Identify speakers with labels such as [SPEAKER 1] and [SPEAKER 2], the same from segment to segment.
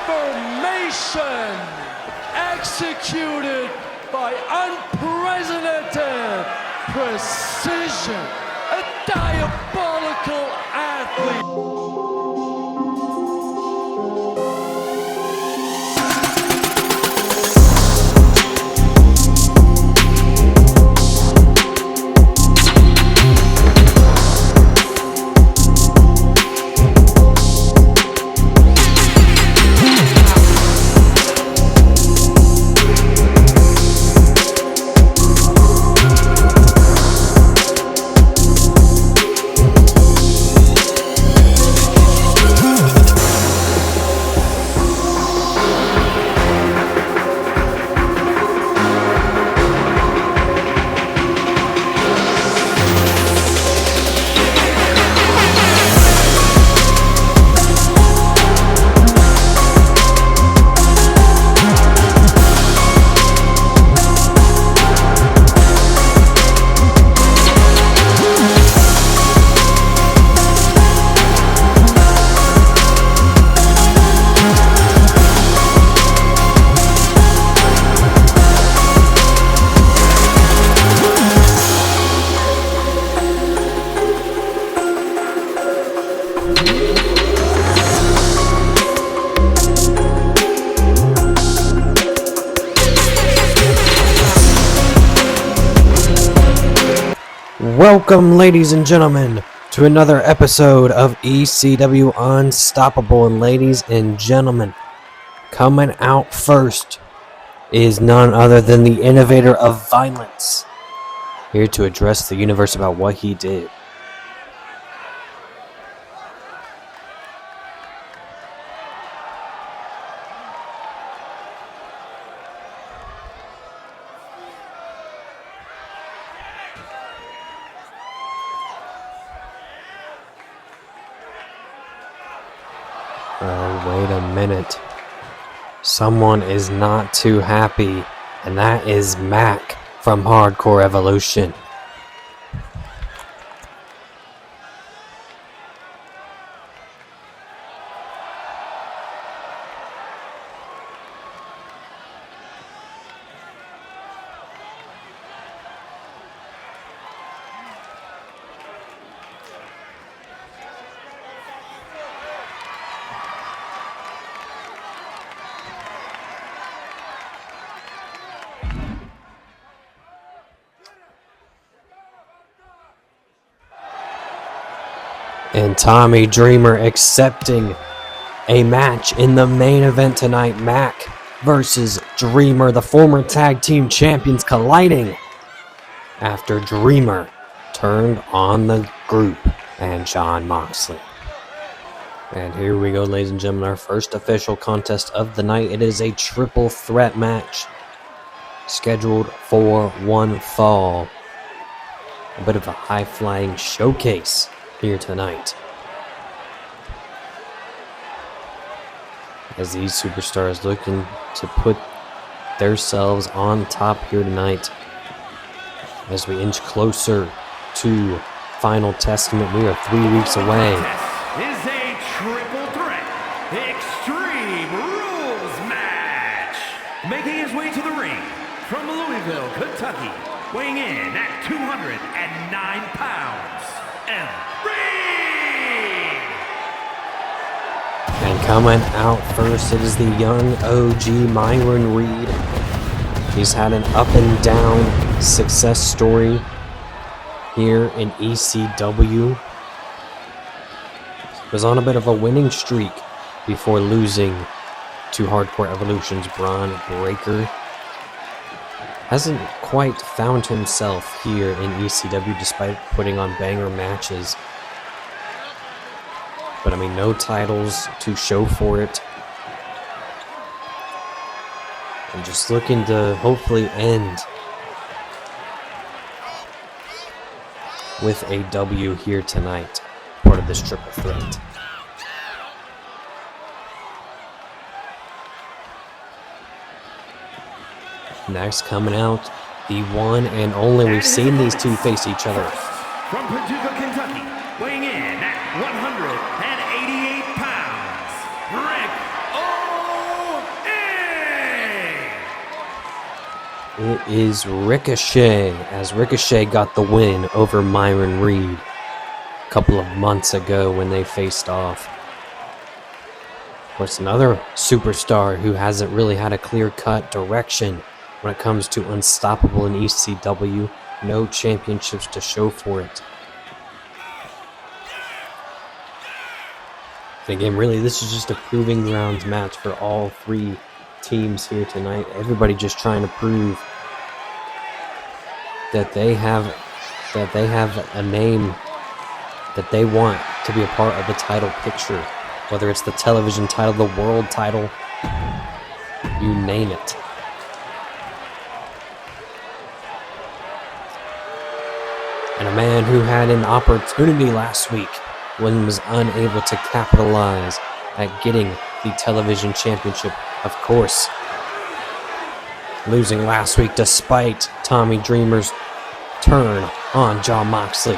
[SPEAKER 1] transformation executed by unprecedented precision, a diabolical athlete.
[SPEAKER 2] Welcome, ladies and gentlemen, to another episode of ECW Unstoppable. And ladies and gentlemen, coming out first is none other than the innovator of violence, here to address the universe about what he did. Oh, wait a minute. Someone is not too happy, and that is Mac from Hardcore Evolution. And Tommy Dreamer accepting a match in the main event tonight. Mac versus Dreamer, the former tag team champions, colliding after Dreamer turned on the group and Jon Moxley. And here we go, ladies and gentlemen, our first official contest of the night. It is a triple threat match scheduled for one fall. A bit of a high-flying showcase here tonight, as these superstars looking to put themselves on top here tonight. As we inch closer to Final Testament, we are 3 weeks away.
[SPEAKER 3] This is a triple threat Extreme Rules match. Making his way to the ring from Louisville, Kentucky, weighing in at 209 pounds,
[SPEAKER 2] and coming out first, it is the young OG Myron Reed. He's had an up and down success story here in ECW. Was on a bit of a winning streak before losing to Hardcore Evolution's Braun Breaker. Hasn't quite found himself here in ECW despite putting on banger matches. But I mean, no titles to show for it. And just looking to hopefully end with a W here tonight, part of this triple threat. Next coming out, the one and only. We've seen these two face each other.
[SPEAKER 3] From Paducah, Kentucky, weighing in at 188 pounds, Rick
[SPEAKER 2] It is Ricochet, as Ricochet got the win over Myron Reed a couple of months ago when they faced off. Of course, another superstar who hasn't really had a clear-cut direction when it comes to Unstoppable in ECW. No championships to show for it. And again, really, this is just a proving grounds match for all three teams here tonight. Everybody just trying to prove that they have a name that they want to be a part of the title picture. Whether it's the television title, the world title, you name it. And a man who had an opportunity last week when was unable to capitalize at getting the television championship, of course. Losing last week despite Tommy Dreamer's turn on Jon Moxley.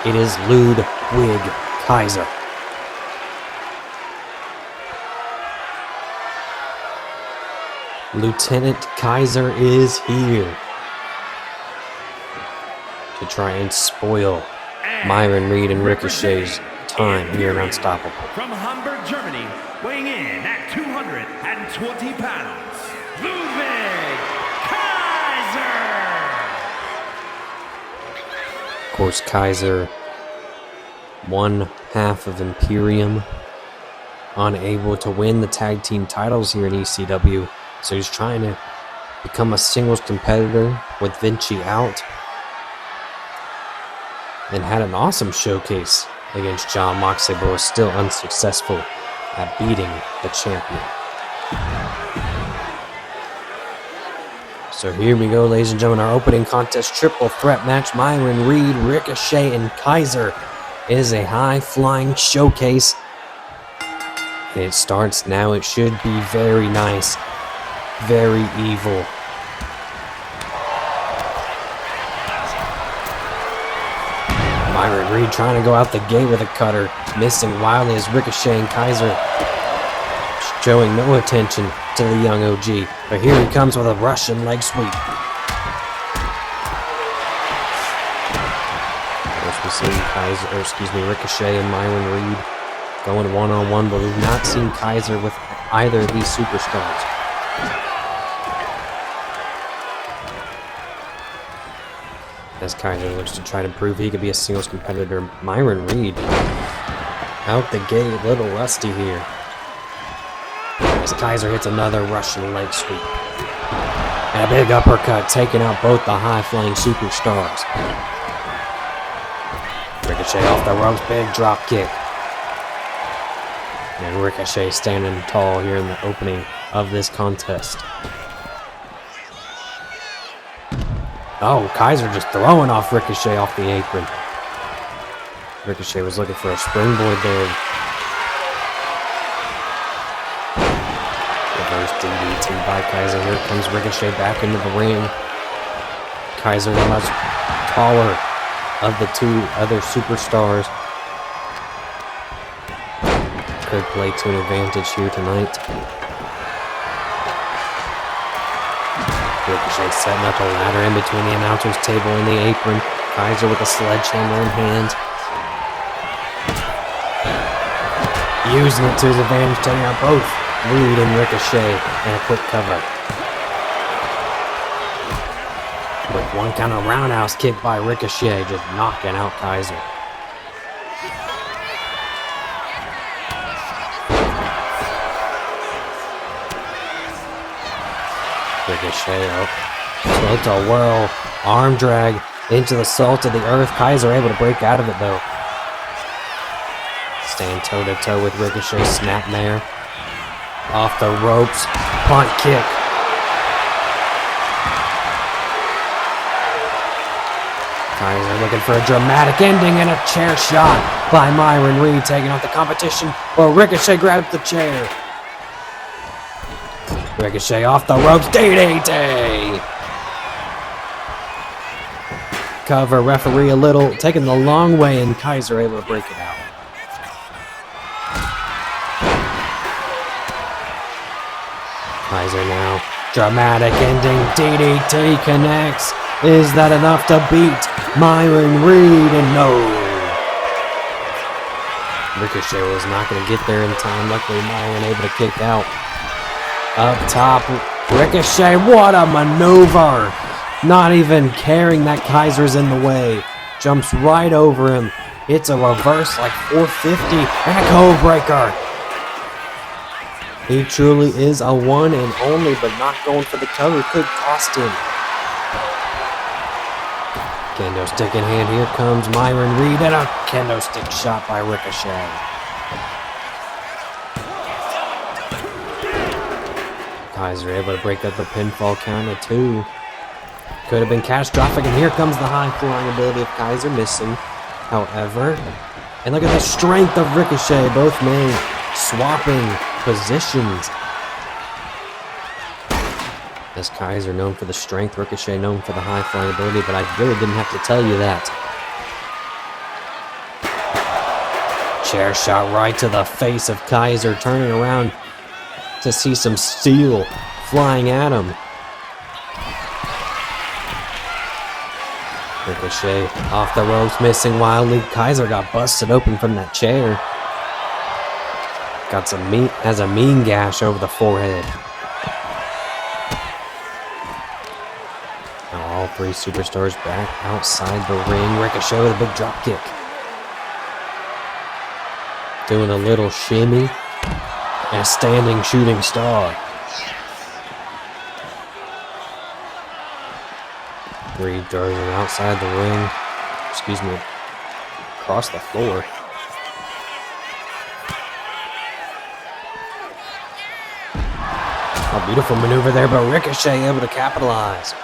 [SPEAKER 2] It is Ludwig Kaiser. Lieutenant Kaiser is here to try and spoil Myron Reed and Ricochet's time here in Unstoppable.
[SPEAKER 3] From Hamburg, Germany, weighing in at 220 pounds, Ludwig Kaiser!
[SPEAKER 2] Of course, Kaiser, one half of Imperium, unable to win the tag team titles here in ECW, so he's trying to become a singles competitor with Vinci out, and had an awesome showcase against Jon Moxley, but was still unsuccessful at beating the champion. So here we go, ladies and gentlemen, our opening contest triple threat match. Myron Reed, Ricochet, and Kaiser. It is a high-flying showcase. And it starts now. It should be very nice, very evil. Myron Reed trying to go out the gate with a cutter, missing wildly as Ricochet and Kaiser showing no attention to the young OG. But here he comes with a Russian leg sweep. Of course, we see Ricochet and Myron Reed going one-on-one, but we've not seen Kaiser with either of these superstars. As Kaiser looks to try to prove he could be a singles competitor, Myron Reed out the gate, a little rusty here. As Kaiser hits another Russian leg sweep. And a big uppercut, taking out both the high-flying superstars. Ricochet off the ropes, big drop kick. And Ricochet standing tall here in the opening of this contest. Oh, Kaiser just throwing off Ricochet off the apron. Ricochet was looking for a springboard there. Reverse DDT by Kaiser. Here comes Ricochet back into the ring. Kaiser, the much taller of the two other superstars, could play to an advantage here tonight. Ricochet setting up a ladder in between the announcer's table and the apron. Kaiser with a sledgehammer in hand. Using it to his advantage, taking out both Reed and Ricochet and a quick cover. With one kind of roundhouse kick by Ricochet, just knocking out Kaiser. Ricochet up. Slow to a whirl. Arm drag into the salt of the earth. Kaiser able to break out of it though. Staying toe to toe with Ricochet. Snapmare. Off the ropes. Punt kick. Kaiser looking for a dramatic ending and a chair shot by Myron Reed, taking out the competition. Well, Ricochet grabs the chair. Ricochet off the ropes, DDT! Cover, referee a little, taking the long way, and Kaiser able to break it out. Kaiser now Dramatic ending. DDT connects. Is that enough to beat Myron Reed? And no. Ricochet was not going to get there in time. Luckily, Myron able to kick out. Up top, Ricochet. What a maneuver. Not even caring that Kaiser's in the way. Jumps right over him. It's a reverse like 450 and a code breaker. He truly is a one and only, but not going for the cover could cost him. Kendo stick in hand. Here comes Myron Reed and a kendo stick shot by Ricochet. Kaiser able to break up the pinfall count of 2. Could have been catastrophic, and here comes the high flying ability of Kaiser, missing, however. And look at the strength of Ricochet, both men swapping positions. As Kaiser known for the strength, Ricochet known for the high flying ability, but I really didn't have to tell you that. Chair shot right to the face of Kaiser, turning around to see some steel flying at him. Ricochet off the ropes, missing wildly. Kaiser got busted open from that chair. Got some meat, has a mean gash over the forehead. Now all 3 superstars back outside the ring. Ricochet with a big drop kick. Doing a little shimmy. And a standing shooting star. Reed throwing him outside the ring. Excuse me. Across the floor. A beautiful maneuver there, but Ricochet able to capitalize.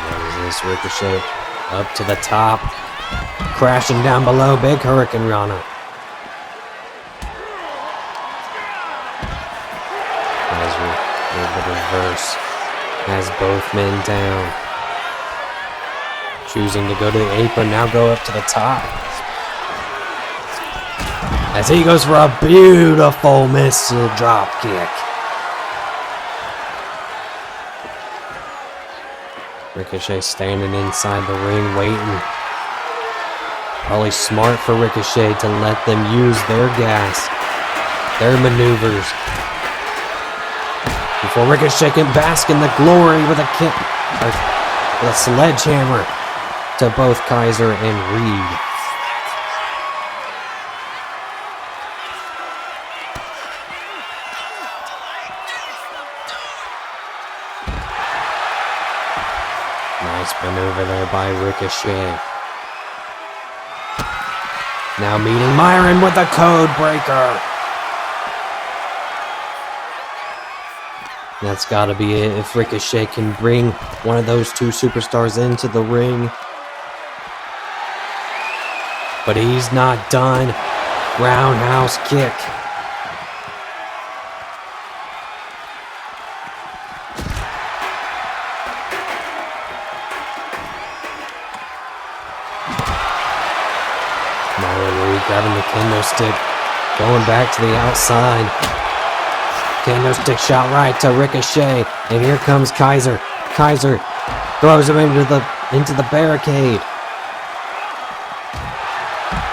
[SPEAKER 2] What is this? Ricochet up to the top. Crashing down below. Big Hurricane Rana. The reverse has both men down. Choosing to go to the apron, now go up to the top. As he goes for a beautiful missile drop kick. Ricochet standing inside the ring waiting. Probably smart for Ricochet to let them use their gas, their maneuvers. Before Ricochet can bask in the glory with a kick, with a sledgehammer to both Kaiser and Reed. Nice maneuver there by Ricochet. Now meeting Myron with a code breaker. That's got to be it if Ricochet can bring one of those 2 superstars into the ring. But he's not done. Roundhouse kick. Myron Reed grabbing the kendo stick. Going back to the outside. Kendo stick shot right to Ricochet, and here comes Kaiser. Kaiser throws him into the barricade,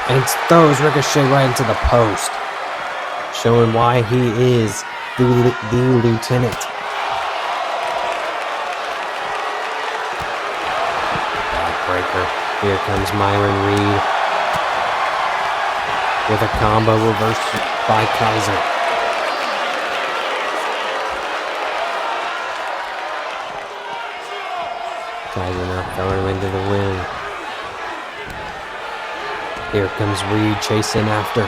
[SPEAKER 2] and throws Ricochet right into the post, showing why he is the lieutenant. Backbreaker. Here comes Myron Reed with a combo reversed by Kaiser. Kaiser now throwing him into the ring. Here comes Reed chasing after.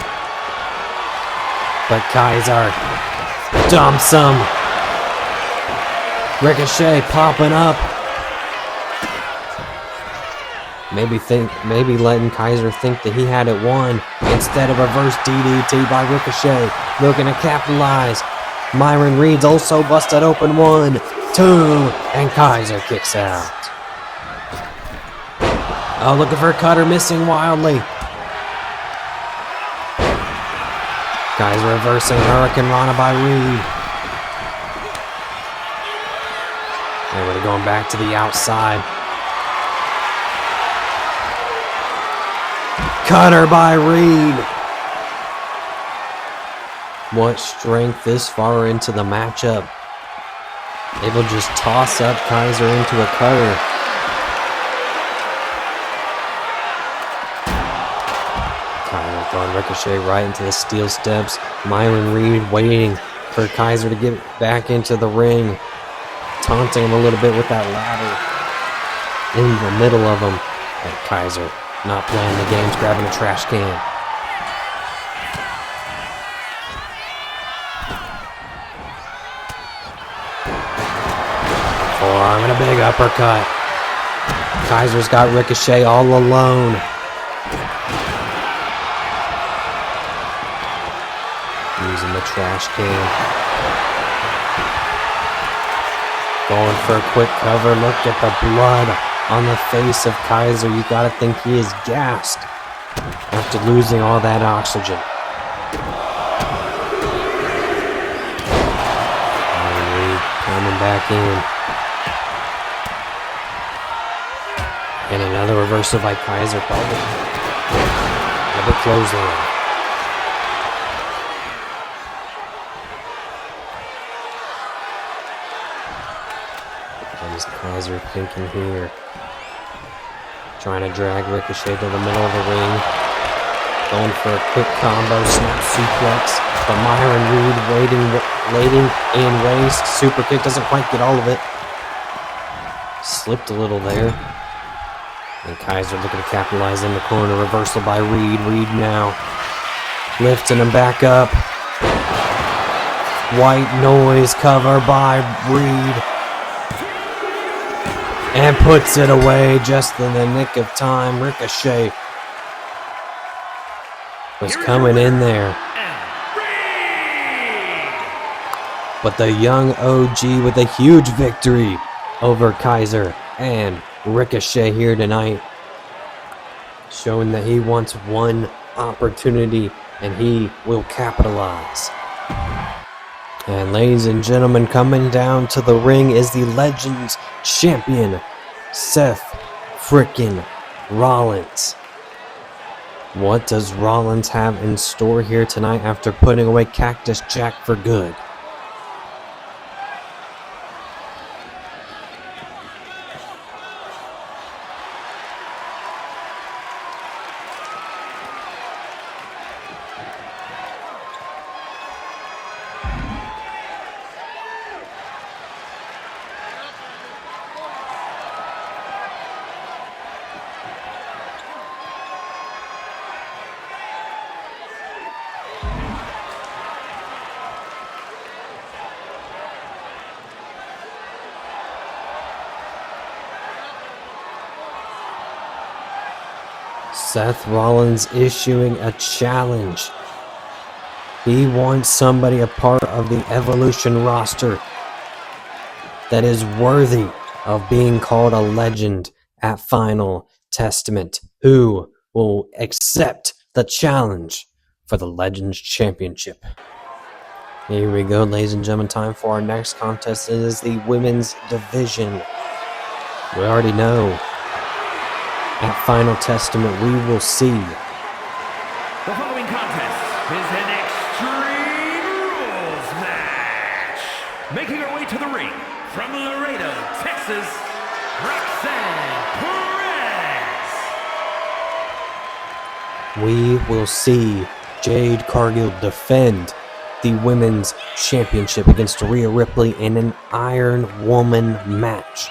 [SPEAKER 2] But Kaiser dumps him. Ricochet popping up. Maybe letting Kaiser think that he had it won. Instead of reverse DDT by Ricochet. Looking to capitalize. Myron Reed's also busted open 1, 2, and Kaiser kicks out. Oh, looking for a cutter, missing wildly. Guys reversing Hurricane Rana by Reed. Everybody going back to the outside. Cutter by Reed. What strength this far into the matchup. Able to just toss up Kaiser into a cutter. Kaiser throwing Ricochet right into the steel steps. Myron Reed waiting for Kaiser to get back into the ring. Taunting him a little bit with that ladder in the middle of him. And Kaiser not playing the games, grabbing a trash can. Forearm and a big uppercut. Kaiser's got Ricochet all alone. Using the trash can. Going for a quick cover. Look at the blood on the face of Kaiser. You gotta think he is gassed after losing all that oxygen. Reed coming back in. And another reversal by Kaiser, probably. Another clothesline. What is Kaiser thinking here? Trying to drag Ricochet to the middle of the ring. Going for a quick combo, snap suplex. But Myron Reed waiting in waist. Super kick, doesn't quite get all of it. Slipped a little there. And Kaiser looking to capitalize in the corner. Reversal by Reed. Reed now lifting him back up. White noise cover by Reed. And puts it away just in the nick of time. Ricochet was coming in there. But the young OG with a huge victory over Kaiser and Ricochet here tonight. Showing that he wants one opportunity and he will capitalize. And ladies and gentlemen, coming down to the ring is the Legends Champion, Seth frickin' Rollins. What does Rollins have in store here tonight after putting away Cactus Jack for good? Seth Rollins issuing a challenge. He wants somebody a part of the Evolution roster that is worthy of being called a legend at Final Testament. Who will accept the challenge for the Legends Championship? Here we go, ladies and gentlemen. Time for our next contest. It is the women's division. We already know. At Final Testament, we will see.
[SPEAKER 3] The following contest is an Extreme Rules match. Making her way to the ring from Laredo, Texas, Roxanne Perez.
[SPEAKER 2] We will see Jade Cargill defend the Women's Championship against Rhea Ripley in an Iron Woman match.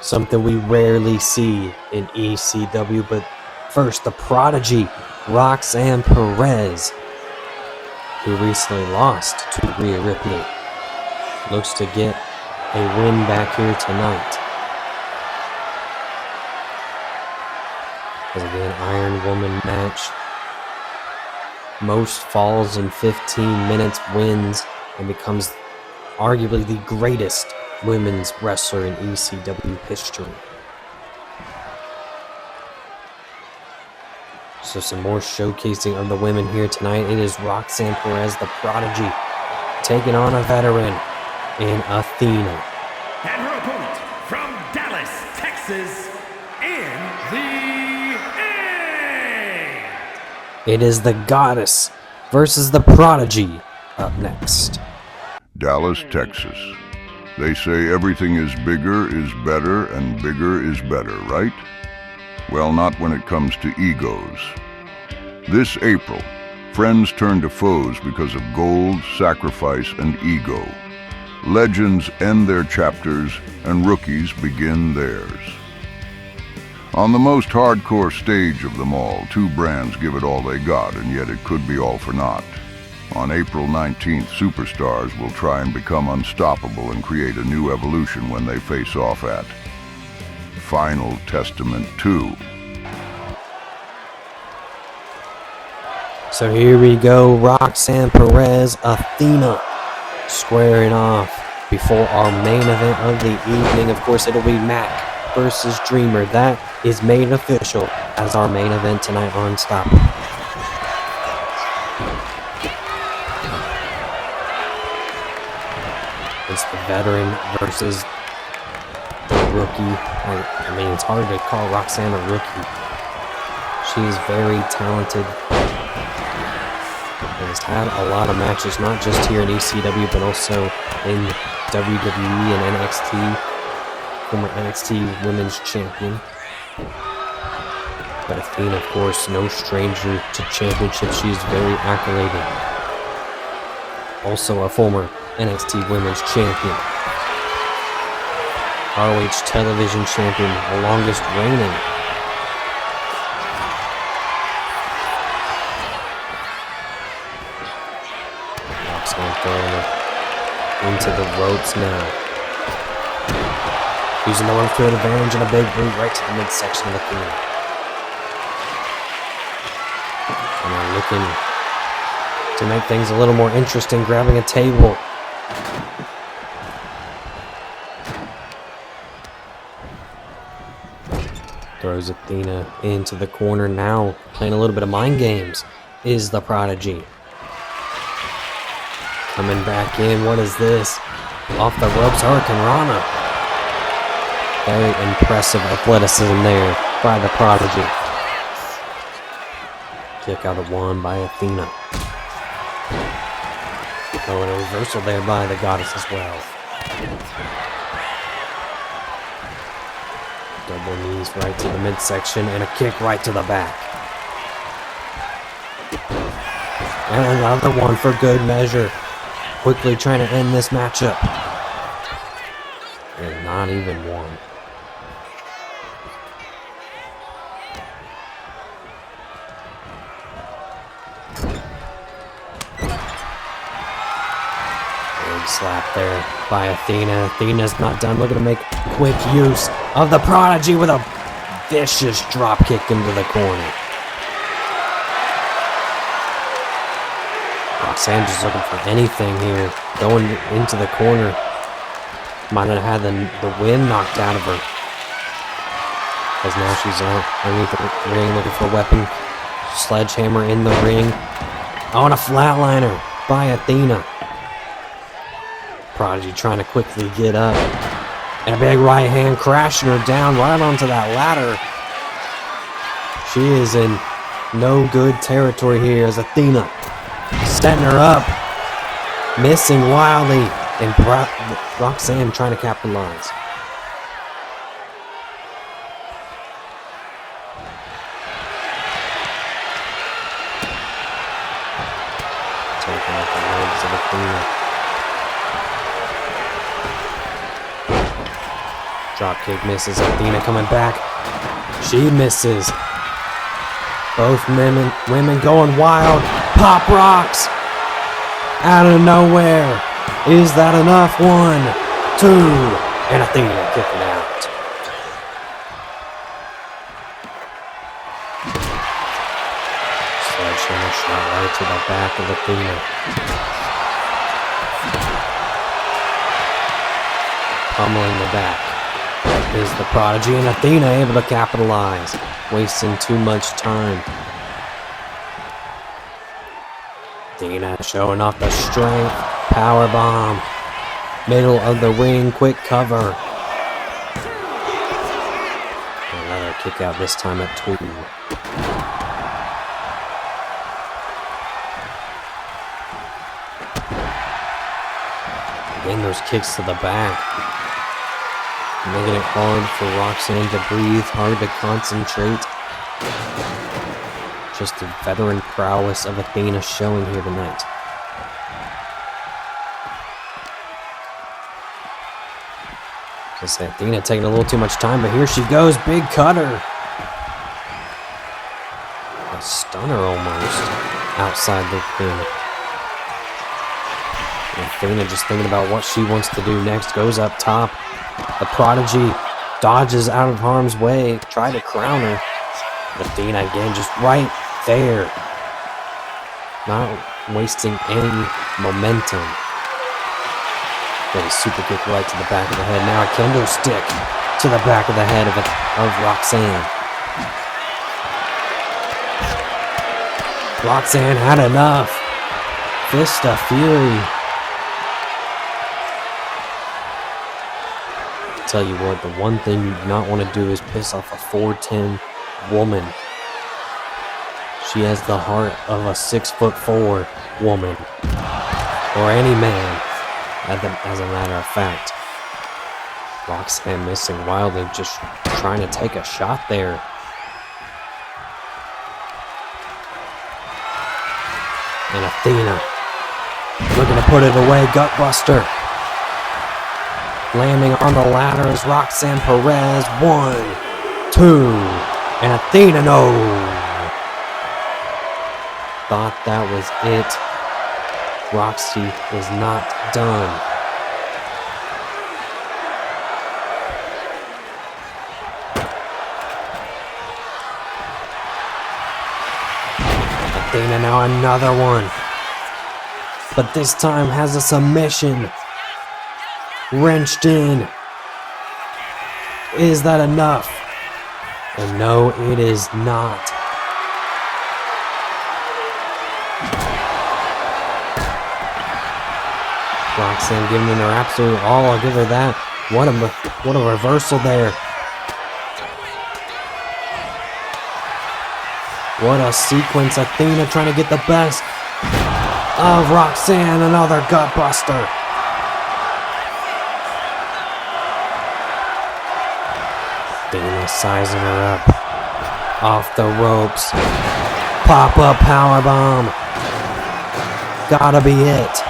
[SPEAKER 2] Something we rarely see in ECW, but first, the prodigy, Roxanne Perez, who recently lost to Rhea Ripley, looks to get a win back here tonight. As again, Iron Woman match. Most falls in 15 minutes, wins, and becomes arguably the greatest women's wrestler in ECW history. So some more showcasing of the women here tonight. It is Roxanne Perez, the Prodigy, taking on a veteran in Athena.
[SPEAKER 3] And her opponent from Dallas, Texas, in the ring.
[SPEAKER 2] It is the Goddess versus the Prodigy up next.
[SPEAKER 4] Dallas, Texas. They say everything is bigger is better and bigger is better, right? Well, not when it comes to egos. This April, friends turn to foes because of gold, sacrifice, and ego. Legends end their chapters and rookies begin theirs. On the most hardcore stage of them all, two brands give it all they got, and yet it could be all for naught. On April 19th, superstars will try and become unstoppable and create a new evolution when they face off at Final Testament 2.
[SPEAKER 2] So here we go, Roxanne Perez, Athena, squaring off before our main event of the evening. Of course, it'll be Mac versus Dreamer. That is made official as our main event tonight on Unstoppable. It's the veteran versus the rookie. I mean, it's hard to call Roxanne a rookie. She is very talented. Has had a lot of matches, not just here in ECW, but also in WWE and NXT. Former NXT Women's Champion. But Athena, of course, no stranger to championships. She is very accoladed. Also a former NXT Women's Champion. ROH Television Champion, the longest reigning. Going into the ropes now. Using the one field advantage and a big boot right to the midsection of the field. And they're looking to make things a little more interesting, grabbing a table. Throws Athena into the corner now, playing a little bit of mind games, is the Prodigy. Coming back in, what is this? Off the ropes, Hurricane Rana. Very impressive athleticism there by the Prodigy. Kick out of one by Athena. Oh, and a reversal there by the Goddess as well. Double knees right to the midsection and a kick right to the back. And another one for good measure. Quickly trying to end this matchup. And not even one. Big slap there by Athena. Athena's not done. Looking to make quick use of the Prodigy with a vicious drop kick into the corner. Roxanne just looking for anything here. Going into the corner. Might have had the wind knocked out of her. As now she's underneath the ring looking for a weapon. Sledgehammer in the ring. Oh, and a flatliner by Athena. Prodigy trying to quickly get up. And a big right hand crashing her down right onto that ladder. She is in no good territory here as Athena setting her up, missing wildly, and Roxanne trying to capitalize. Taking out the legs of Athena. Dropkick misses. Athena coming back. She misses. Both women going wild. Pop rocks out of nowhere. Is that enough? 1, 2, and Athena kicking out. Sledgehammer shot right to the back of Athena. Pummeling the back is the Prodigy, and Athena able to capitalize, wasting too much time. Athena showing off the strength. Power bomb. Middle of the ring. Quick cover. Another kick out, this time at 2. Again, those kicks to the back. Making it hard for Roxanne to breathe, hard to concentrate. Just the veteran prowess of Athena showing here tonight. Just Athena taking a little too much time, but here she goes, big cutter. A stunner almost outside the ring. Athena just thinking about what she wants to do next, goes up top. The Prodigy dodges out of harm's way, try to crown her. Athena again, just right there. Not wasting any momentum. Got a super kick right to the back of the head. Now a kendo stick to the back of the head of Roxanne. Roxanne had enough. Fist of Fury. Tell you what, the one thing you do not want to do is piss off a 4'10" woman. She has the heart of a 6'4" woman, or any man, as a matter of fact. Roxanne missing wildly, just trying to take a shot there. And Athena looking to put it away, gutbuster. Landing on the ladder is Roxanne Perez. 1, 2, and Athena, no. Thought that was it. Roxy is not done. Athena now another one. But this time has a submission. Wrenched in. Is that enough? And no, it is not. Roxanne giving it her absolute all. I'll give her that. What a reversal there. What a sequence. Athena trying to get the best of Roxanne. Another gutbuster. Athena sizing her up. Off the ropes. Pop-up powerbomb. Gotta be it.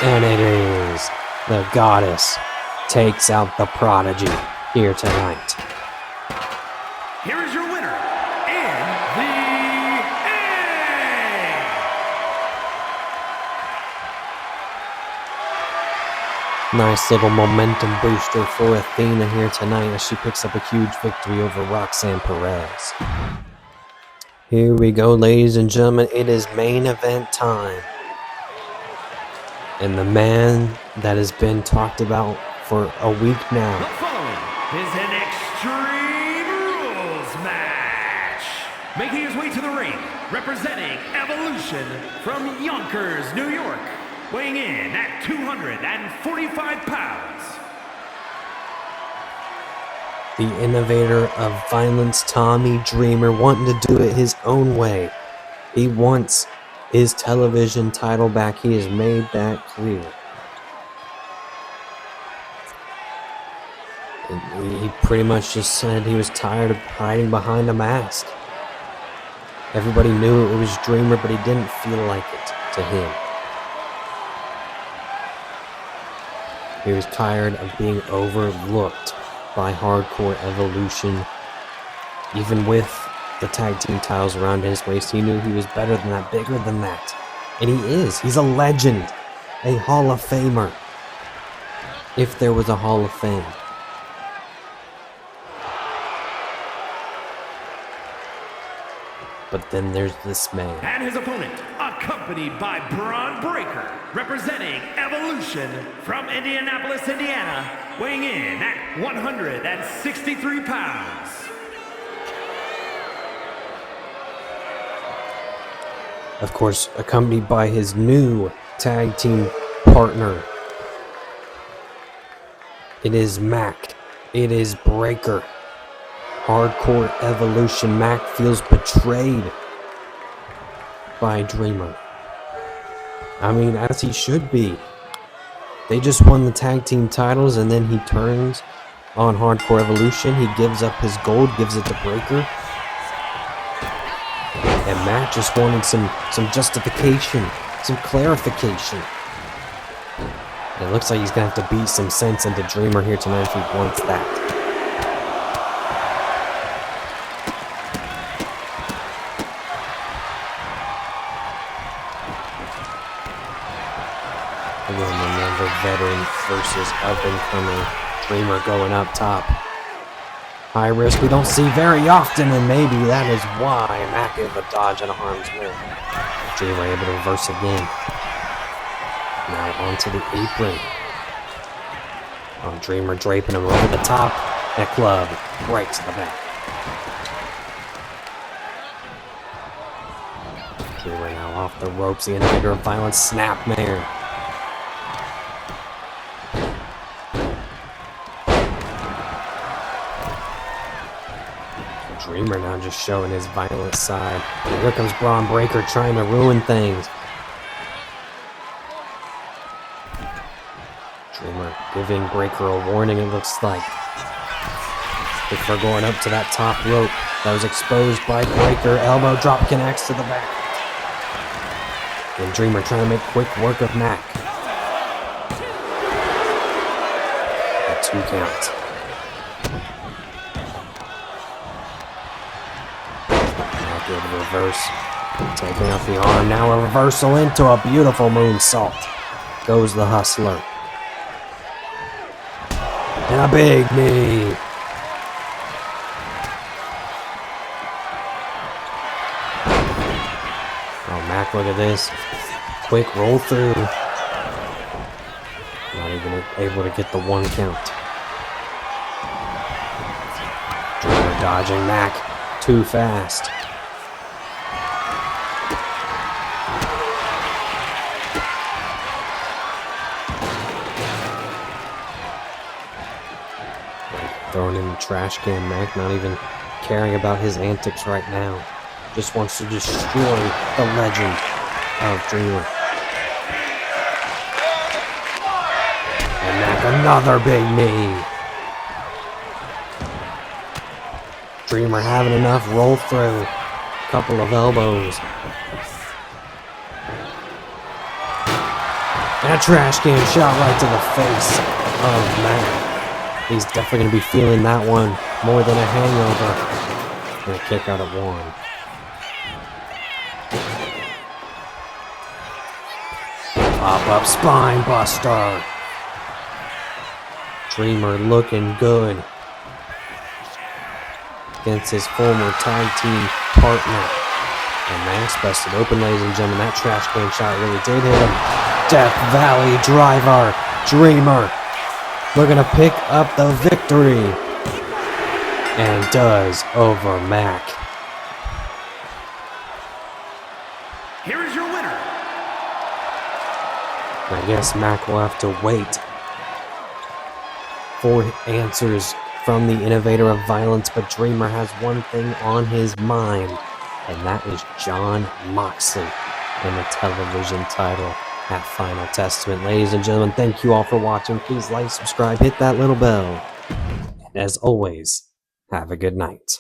[SPEAKER 2] And it is. The Goddess takes out the Prodigy here tonight.
[SPEAKER 3] Here is your winner, and the
[SPEAKER 2] Nice little momentum booster for Athena here tonight as she picks up a huge victory over Roxanne Perez. Here we go, ladies and gentlemen. It is main event time. And the man that has been talked about for a week now.
[SPEAKER 3] The following is an Extreme Rules match. Making his way to the ring, representing Evolution from Yonkers, New York. Weighing in at 245 pounds.
[SPEAKER 2] The innovator of violence, Tommy Dreamer, wanting to do it his own way. He wants his television title back. He has made that clear. And he pretty much just said he was tired of hiding behind a mask. Everybody knew it was Dreamer, but he didn't feel like it to him. He was tired of being overlooked by Hardcore Evolution. Even with the tag team titles around his waist, he knew he was better than that, bigger than that. And he is. He's a legend. A Hall of Famer. If there was a Hall of Fame. But then there's this man.
[SPEAKER 3] And his opponent, accompanied by Braun Breaker, representing Evolution from Indianapolis, Indiana, weighing in at 163 pounds.
[SPEAKER 2] Of course, accompanied by his new tag team partner. It is Mac. It is Breaker. Hardcore Evolution. Mac feels betrayed by Dreamer. I mean, as he should be. They just won the tag team titles, and then he turns on Hardcore Evolution. He gives up his gold, gives it to Breaker. And Mac just wanted some justification, some clarification. And it looks like he's going to have to beat some sense into Dreamer here tonight if he wants that. Again, another veteran versus up-and-coming. Dreamer going up top. High risk we don't see very often, and maybe that is why Mac is a dodge and a harm's way. Dreamer able to reverse again. Now onto the apron. Dreamer draping him over the top. That club right to the back. Dreamer now off the ropes. The Innovator of Violence snapmare. Dreamer now just showing his violent side. And here comes Braun Breaker trying to ruin things. Dreamer giving Breaker a warning, it looks like. Before going up to that top rope that was exposed by Breaker. Elbow drop connects to the back. And Dreamer trying to make quick work of Mac. A 2 count. Able to reverse, taking out the arm. Now a reversal into a beautiful moonsault. Goes the Hustler. And a big knee. Oh, Mac, look at this. Quick roll through. Not even able to get the 1 count. Dreamer dodging Mac. Too fast. Throwing in the trash can, Mac not even caring about his antics right now. Just wants to destroy the legend of Dreamer. And Mac another big knee. Dreamer having enough, roll through. Couple of elbows. And a trash can shot right to the face of Mac. He's definitely going to be feeling that one more than a hangover. And a kick out at 1. Pop-up spine buster. Dreamer looking good against his former tag team partner. And Mac's busted open, ladies and gentlemen. That trash can shot really did hit him. Death Valley driver. Dreamer looking to pick up the victory. And does over Mac.
[SPEAKER 3] Here is your winner.
[SPEAKER 2] I guess Mac will have to wait for answers from the Innovator of Violence, but Dreamer has one thing on his mind, and that is Jon Moxley and the television title at Final Testament. Ladies and gentlemen, thank you all for watching. Please like, subscribe, hit that little bell. And as always, have a good night.